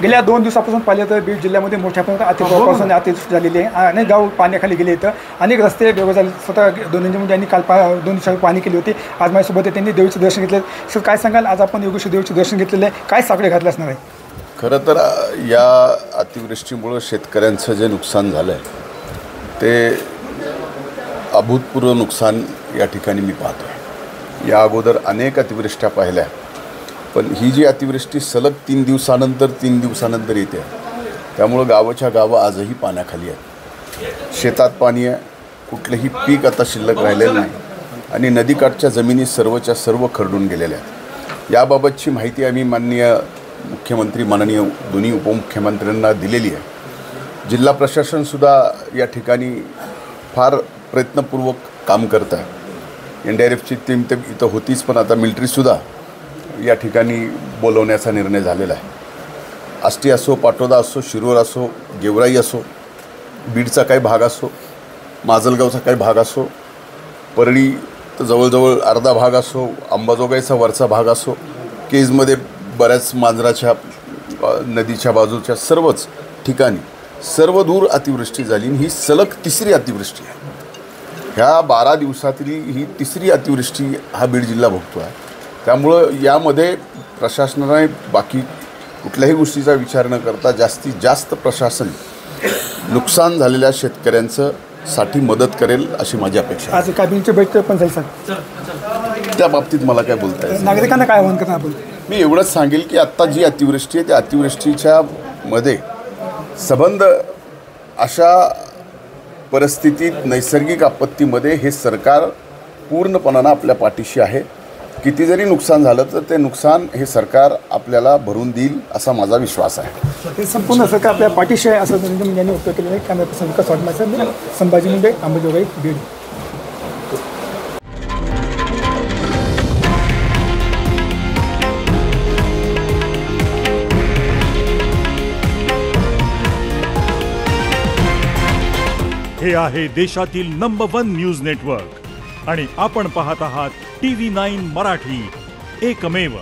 गेल्या 2 दिवसापासून पाहिलं तर बीड जिल्ह्यामध्ये मोठ्या प्रमाणात अतिपावसाने अतिवृष्टी झालेली आहे. अनेक गाव पाण्याखाली गेले इथं, अनेक रस्ते व्यवस्थित झाले. स्वतः धनंजय यांनी काल 2 दिवसांनी पाणी केली होती. आज माझ्यासोबत त्यांनी देवीचं दर्शन घेतलं. सर काय सांगाल, आज आपण योगेश्वर देवीचं दर्शन घेतलेलं आहे, काय साकडे घातले असणार आहे? खरं तर या अतिवृष्टीमुळं शेतकऱ्यांचं जे नुकसान झालं आहे ते अभूतपूर्व नुकसान या ठिकाणी मी पाहतो आहे. या अगोदर अनेक अतिवृष्ट्या पाहिल्या, पण ही जी अतिवृष्टी सलग 3 दिवसानंतर येते, त्यामुळं गावाच्या गावं आजही पाण्याखाली आहेत. शेतात पाणी आहे, कुठलंही पीक आता शिल्लक राहिलेलं नाही आणि नदीकाठच्या जमिनी सर्वच्या सर्व खरडून गेलेल्या आहेत. याबाबतची माहिती आम्ही माननीय मुख्यमंत्री, माननीय दोन्ही उपमुख्यमंत्र्यांना दिलेली आहे. जिल्हा प्रशासनसुद्धा या ठिकाणी फार प्रयत्नपूर्वक काम करत आहे. NDRFची टीम तर इथं होतीच, पण आता मिलिटरीसुद्धा या ठिकाणी बोलवण्याचा निर्णय झालेला आहे. आष्टी असो, पाटोदा असो, शिरोर असो, गेवराई असो, बीडचा काही भाग असो, माजलगावचा काही भाग असो, परळी तर जवळजवळ अर्धा भाग असो, अंबाजोगाईचा वरचा भाग असो, केजमध्ये बऱ्याच मांजराच्या नदीच्या बाजूच्या सर्वच ठिकाणी सर्वदूर अतिवृष्टी झाली. ही सलग 3री अतिवृष्टी आहे. ह्या 12 दिवसातली ही 3री अतिवृष्टी हा बीड जिल्हा भोगतो आहे. त्यामुळं यामध्ये प्रशासनाने बाकी कुठल्याही गोष्टीचा विचार न करता जास्तीत जास्त प्रशासन नुकसान झालेल्या शेतकऱ्यांचं साठी मदत करेल अशी माझी अपेक्षा. आज कॅबिनेटची बैठक पण झाली सर, त्या बाबतीत मला काय बोलता येईल? नागरिकांना काय आवाहन करणार आपण? मी एवढंच सांगेल की आत्ता जी अतिवृष्टी आहे त्या अतिवृष्टीच्या मध्ये संबंध अशा परिस्थितीत नैसर्गिक आपत्तीमध्ये हे सरकार पूर्णपणानं आपल्या पाठीशी आहे. किती जरी नुकसान झालं तर ते नुकसान हे सरकार आपल्याला भरून देईल असा माझा विश्वास आहे. हे संपूर्ण सरकार आपल्या पाठीशी आहे असं धनंजय यांनी वक्तव्य केलेलं आहे. कॅमेरा पर्सन विकास वाघमारे, संभाजी मुंडे, अंबाजोगाई, बीड. हे आहे देशातील नंबर 1 न्यूज नेटवर्क आणि आपण पाहत आहात TV9 मराठी, एकमेव.